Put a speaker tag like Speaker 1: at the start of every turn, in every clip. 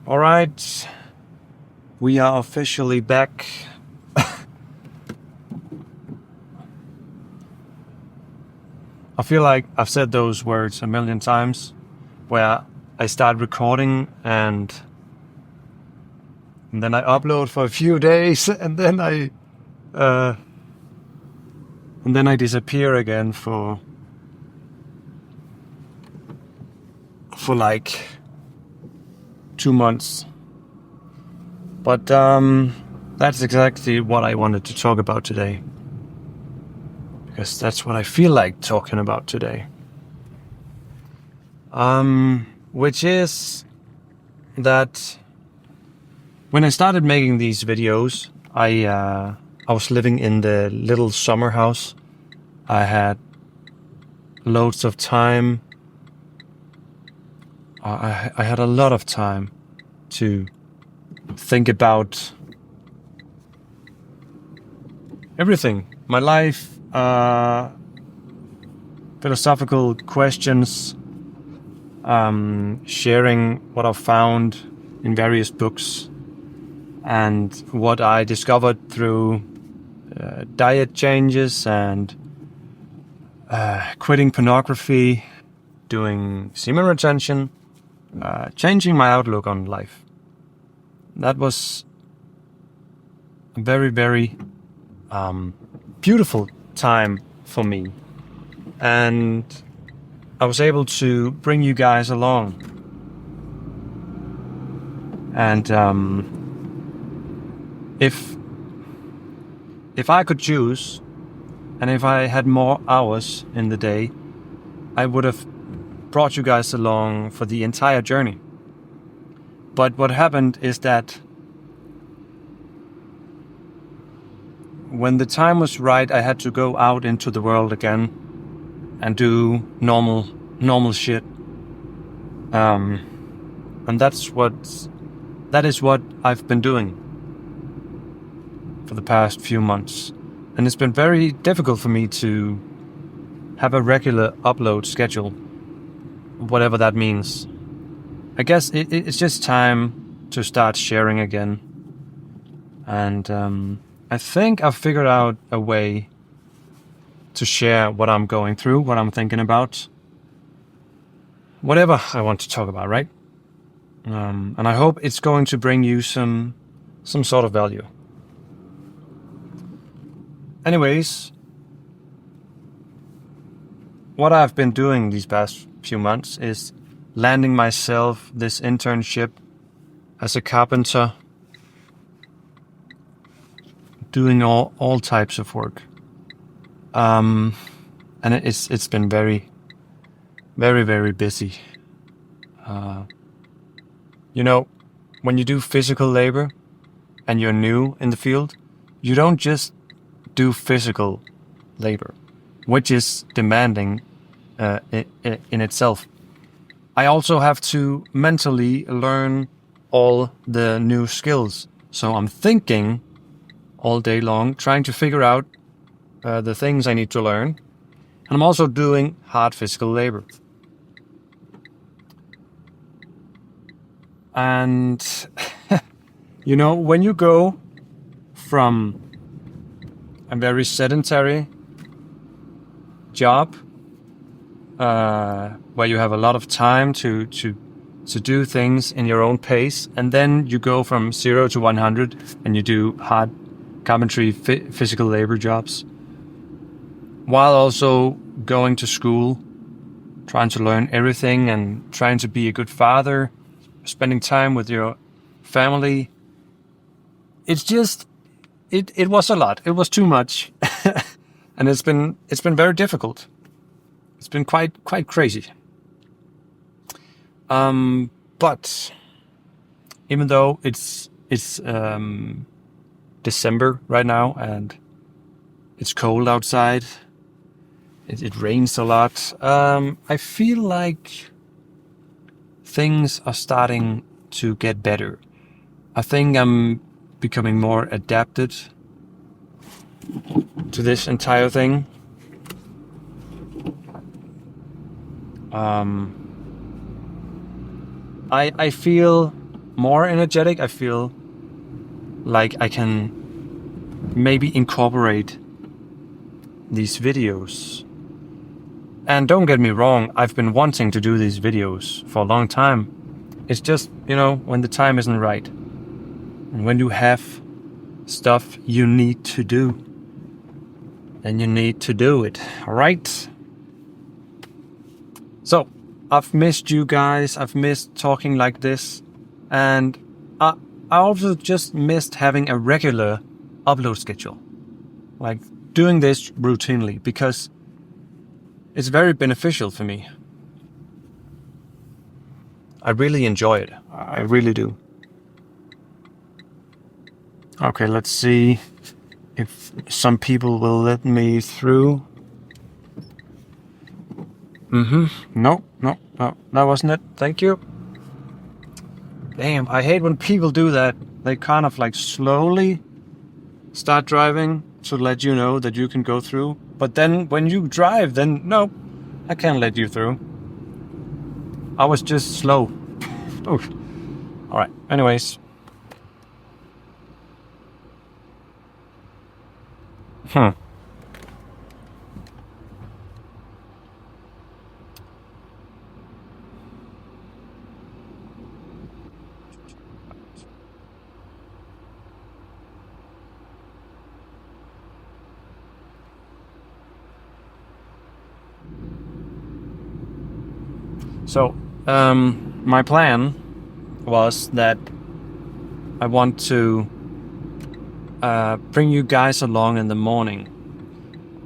Speaker 1: All right, we are officially back. I feel like I've said those words a million times, where I start recording and then I upload for a few days, and then I disappear again for like 2 months. But that's exactly what I wanted to talk about today, because that's what I feel like talking about today. Which is that when I started making these videos, I was living in the little summer house. I had loads of time. I had a lot of time to think about everything. My life, philosophical questions, sharing what I've found in various books and what I discovered through diet changes and quitting pornography, doing semen retention, changing my outlook on life. That was a very, very beautiful time for me. And I was able to bring you guys along. And if I could choose, and if I had more hours in the day, I would have brought you guys along for the entire journey. But what happened is that when the time was right, I had to go out into the world again and do normal shit. And that is what I've been doing for the past few months. And it's been very difficult for me to have a regular upload schedule, whatever that means. I guess it's just time to start sharing again. And I think I've figured out a way to share what I'm going through, what I'm thinking about, whatever I want to talk about, right? And I hope it's going to bring you some sort of value. Anyways, what I've been doing these past few months is landing myself this internship as a carpenter, doing all types of work. And it's been very, very, very busy. When you do physical labor and you're new in the field, you don't just do physical labor, which is demanding in itself. I also have to mentally learn all the new skills. So I'm thinking all day long, trying to figure out the things I need to learn. And I'm also doing hard physical labor. And, when you go from a very sedentary job, where you have a lot of time to do things in your own pace, and then you go from 0 to 100 and you do hard carpentry physical labor jobs, while also going to school, trying to learn everything and trying to be a good father, spending time with your family. It's just, it was a lot. It was too much. And it's been very difficult. It's been quite crazy. But even though it's December right now and it's cold outside, it rains a lot, I feel like things are starting to get better. I think I'm becoming more adapted to this entire thing. I feel more energetic, I feel like I can maybe incorporate these videos. And don't get me wrong, I've been wanting to do these videos for a long time. It's just, when the time isn't right. And when you have stuff you need to do, then you need to do it, alright? So, I've missed you guys, I've missed talking like this, and I also just missed having a regular upload schedule. Like doing this routinely, because it's very beneficial for me. I really enjoy it. I really do. Okay, let's see if some people will let me through. No, that wasn't it. Thank you. Damn, I hate when people do that. They kind of like slowly start driving to let you know that you can go through. But then when you drive, then no, I can't let you through. I was just slow. Oof. All right, anyways. So, my plan was that I want to bring you guys along in the morning.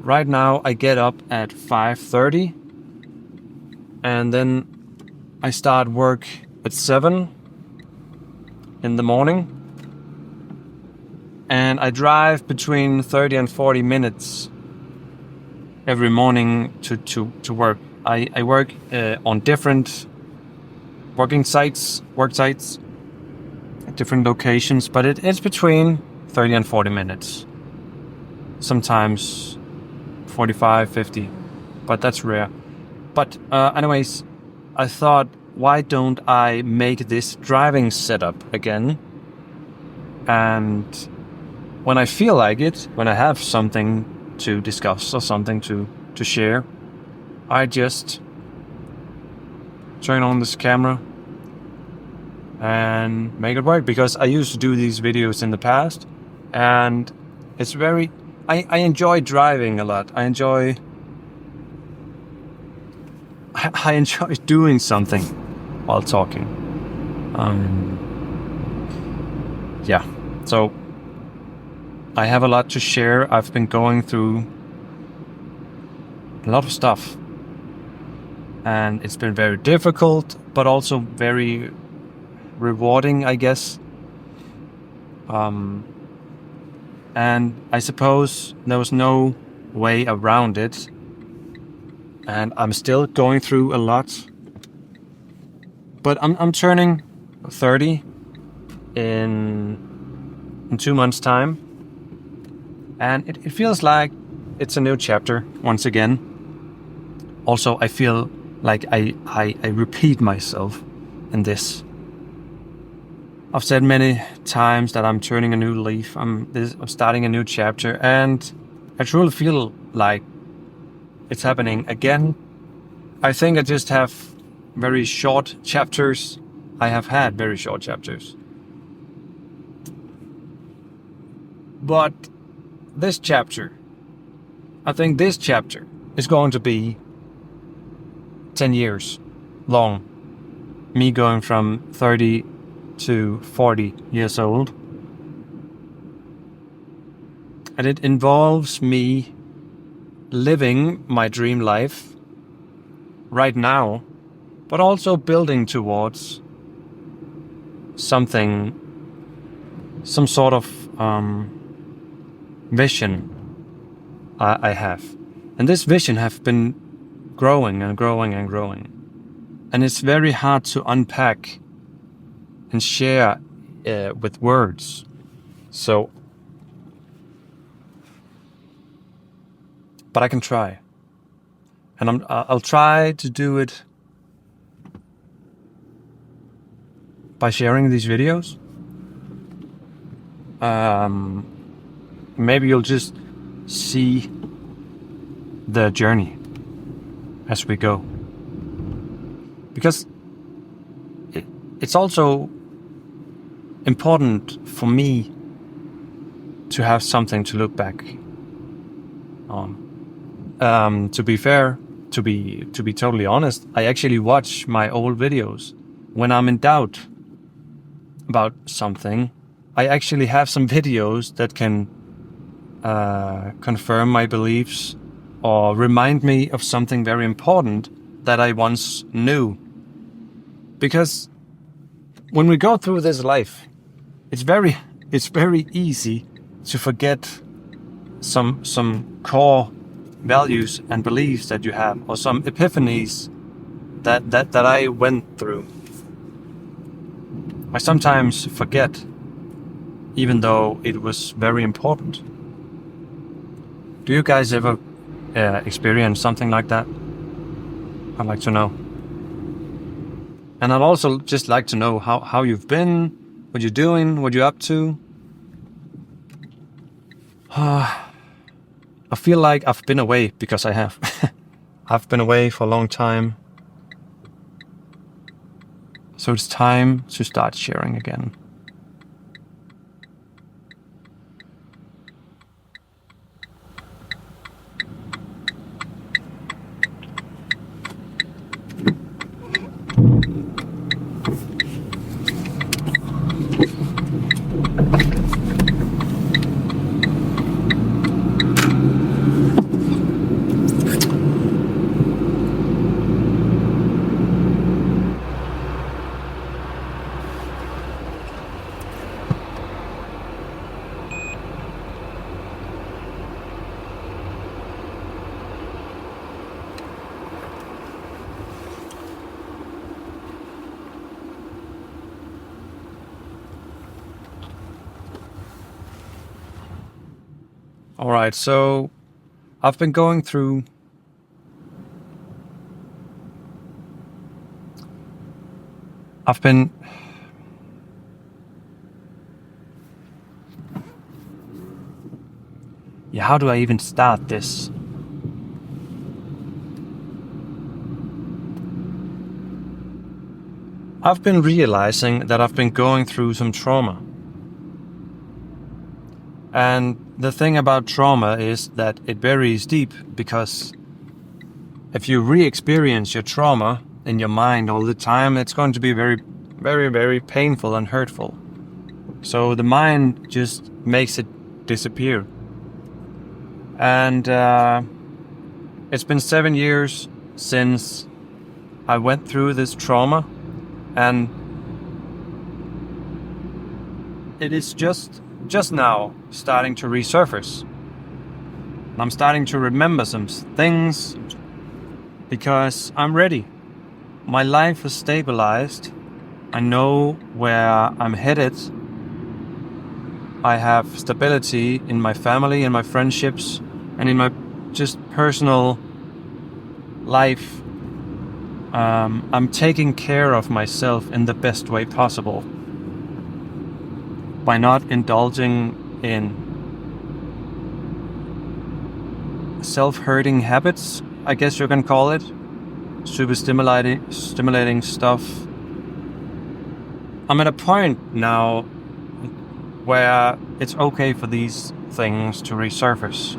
Speaker 1: Right now, I get up at 5:30, and then I start work at 7 in the morning, and I drive between 30 and 40 minutes every morning to work. I work on different work sites, at different locations, but it's between 30 and 40 minutes. Sometimes 45, 50, but that's rare. But anyways, I thought, why don't I make this driving setup again? And when I feel like it, when I have something to discuss or something to share, I just turn on this camera and make it work, because I used to do these videos in the past, and it's very... I enjoy driving a lot. I enjoy doing something while talking. Yeah, so I have a lot to share. I've been going through a lot of stuff, and it's been very difficult, but also very rewarding, I guess. And I suppose there was no way around it, and I'm still going through a lot. But I'm turning 30 in 2 months' time, and it feels like it's a new chapter once again. Also, I feel like I repeat myself in this. I've said many times that I'm turning a new leaf. I'm starting a new chapter, and I truly feel like it's happening again. I think I just have very short chapters. I have had very short chapters. But this chapter, I think this chapter is going to be 10 years long. Me going from 30 to 40 years old. And it involves me living my dream life right now, but also building towards something, some sort of vision I have. And this vision have been growing and growing and growing. And it's very hard to unpack and share with words. So, but I can try. And I'll try to do it by sharing these videos. Maybe you'll just see the journey as we go. Because it's also important for me to have something to look back on. To be fair, to be totally honest, I actually watch my old videos when I'm in doubt about something. I actually have some videos that can confirm my beliefs or remind me of something very important that I once knew. Because when we go through this life, it's very easy to forget some core values and beliefs that you have, or some epiphanies that I went through. I sometimes forget, even though it was very important. Do you guys ever experience something like that? I'd like to know. And I'd also just like to know how you've been, what you're doing, what you're up to. I feel like I've been away, because I have. I've been away for a long time. So it's time to start sharing again. Alright, so I've been going through how do I even start this? I've been realizing that I've been going through some trauma. And the thing about trauma is that it varies deep, because if you re-experience your trauma in your mind all the time, it's going to be very, very, very painful and hurtful. So the mind just makes it disappear. And it's been 7 years since I went through this trauma, and it is just now starting to resurface. I'm starting to remember some things because I'm ready. My life is stabilized. I know where I'm headed. I have stability in my family, in my friendships, and in my just personal life. I'm taking care of myself in the best way possible by not indulging in self-hurting habits, I guess you can call it. Super stimulating stuff. I'm at a point now where it's okay for these things to resurface.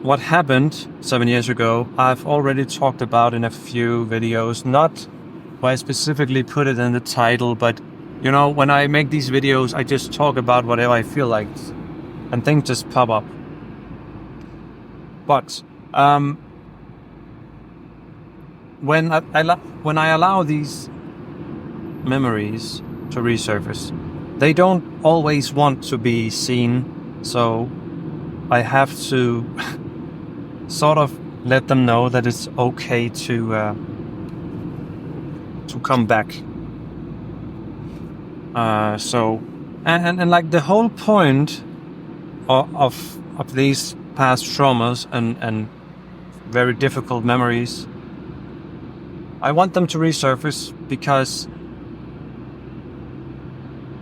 Speaker 1: What happened 7 years ago, I've already talked about in a few videos, not why I specifically put it in the title, but you know, when I make these videos, I just talk about whatever I feel like, and things just pop up. But when I allow these memories to resurface, they don't always want to be seen, so I have to sort of let them know that it's okay to come back. So like the whole point of these past traumas and very difficult memories, I want them to resurface because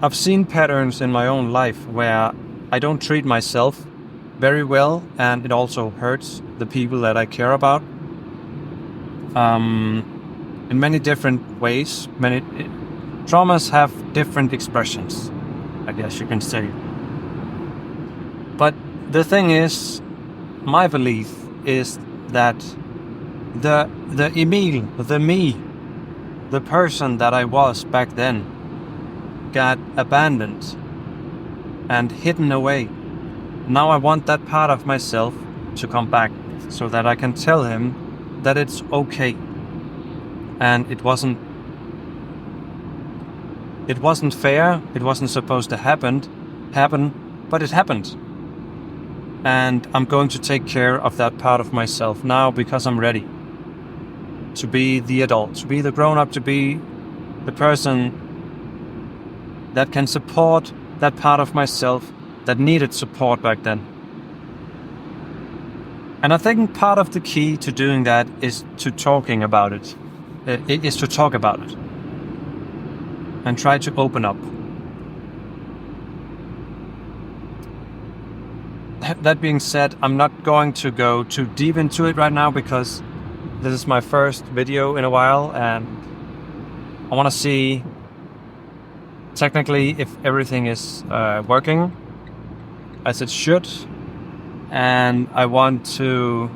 Speaker 1: I've seen patterns in my own life where I don't treat myself very well, and it also hurts the people that I care about. In many different ways. Traumas have different expressions, I guess you can say. But the thing is, my belief is that the Emil, the me, the person that I was back then, got abandoned and hidden away. Now I want that part of myself to come back so that I can tell him that it's okay. And it wasn't fair, it wasn't supposed to happen, but it happened. And I'm going to take care of that part of myself now because I'm ready to be the adult, to be the grown-up, to be the person that can support that part of myself that needed support back then. And I think part of the key to doing that is to talking about it. It is to talk about it and try to open up. That being said, I'm not going to go too deep into it right now because this is my first video in a while and I want to see technically if everything is working as it should, and I want to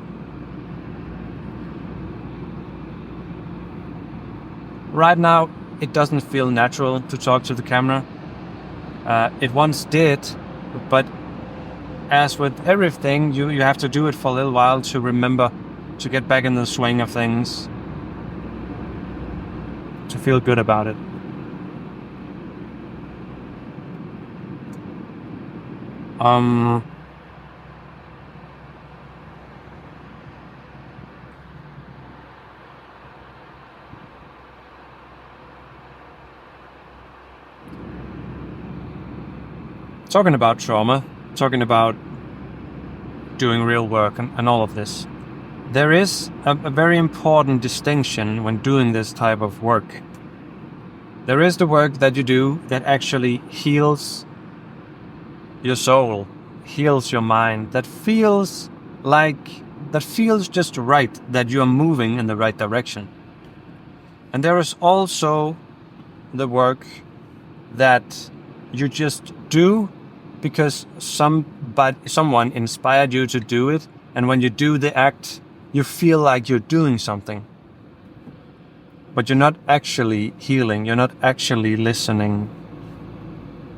Speaker 1: right now it doesn't feel natural to talk to the camera. It once did, but as with everything, you have to do it for a little while to remember, to get back in the swing of things, to feel good about it. Talking about trauma, talking about doing real work and all of this, there is a very important distinction when doing this type of work. There is the work that you do that actually heals your soul, heals your mind, that feels just right, that you are moving in the right direction. And there is also the work that you just do because someone inspired you to do it, and when you do the act, you feel like you're doing something. But you're not actually healing, you're not actually listening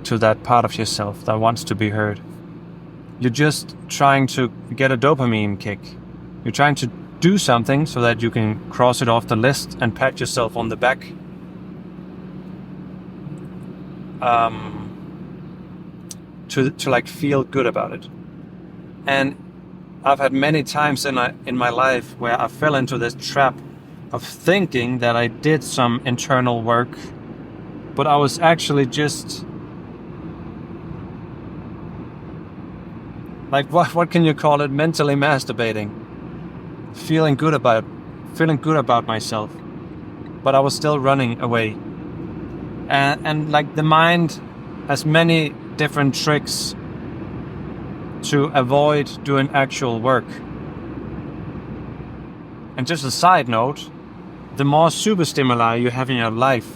Speaker 1: to that part of yourself that wants to be heard. You're just trying to get a dopamine kick. You're trying to do something so that you can cross it off the list and pat yourself on the back. To like feel good about it. And I've had many times in my life where I fell into this trap of thinking that I did some internal work, but I was actually just like what can you call it? Mentally masturbating, feeling good about myself, but I was still running away. And like the mind has many different tricks to avoid doing actual work. And just a side note, the more super stimuli you have in your life,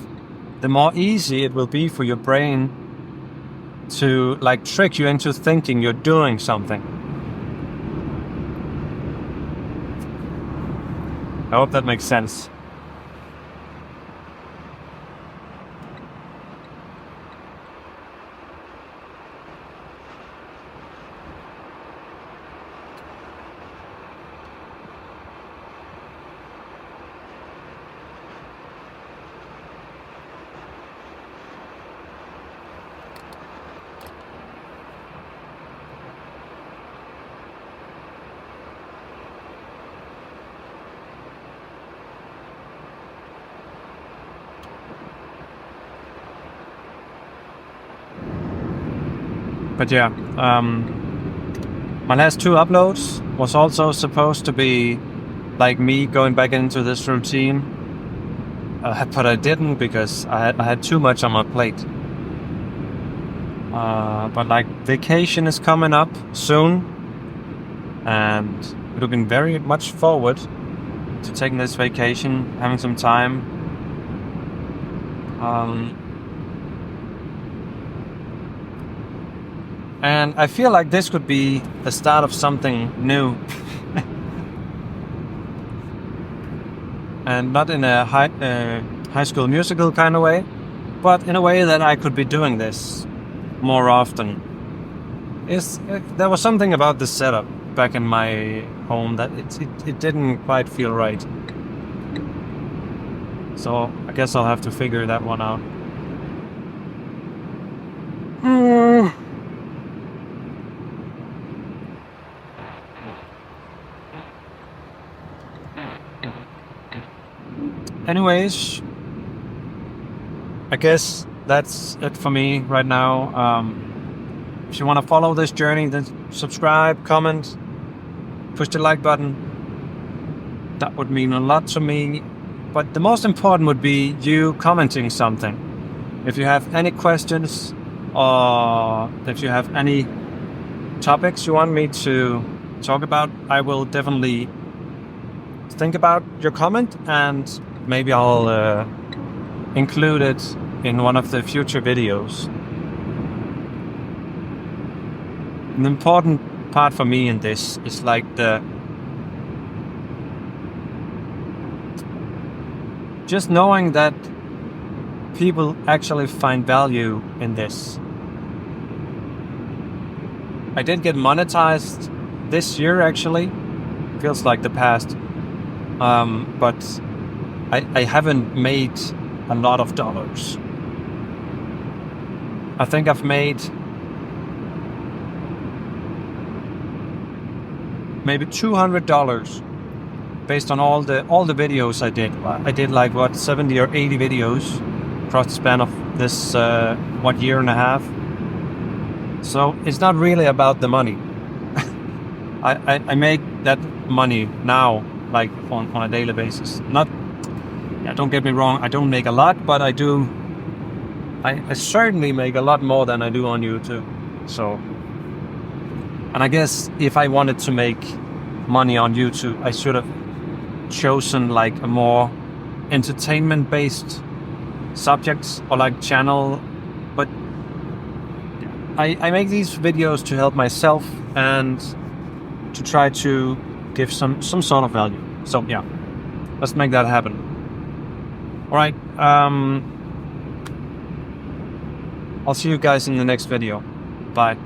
Speaker 1: the more easy it will be for your brain to like trick you into thinking you're doing something. I hope that makes sense. But yeah, My last 2 uploads was also supposed to be like me going back into this routine, but I didn't because I had too much on my plate. But like vacation is coming up soon, and looking very much forward to taking this vacation, having some time. And I feel like this could be the start of something new. And not in a high school musical kind of way, but in a way that I could be doing this more often. There was something about the setup back in my home that it didn't quite feel right. So I guess I'll have to figure that one out. Anyways, I guess that's it for me right now. If you want to follow this journey, then subscribe, comment, push the like button. That would mean a lot to me. But the most important would be you commenting something. If you have any questions, or if you have any topics you want me to talk about, I will definitely think about your comment, and maybe I'll include it in one of the future videos. An important part for me in this is like just knowing that people actually find value in this. I did get monetized this year, actually. Feels like the past. But I haven't made a lot of dollars. I think I've made maybe $200 based on all the videos I did. I did like 70 or 80 videos across the span of this year and a half. So it's not really about the money. I make that money now, like on a daily basis. Don't get me wrong, I don't make a lot, but I do. I certainly make a lot more than I do on YouTube. So, and I guess if I wanted to make money on YouTube, I should have chosen like a more entertainment-based subjects or like channel. But I make these videos to help myself and to try to give some sort of value. So yeah, let's make that happen. All right. I'll see you guys in the next video. Bye.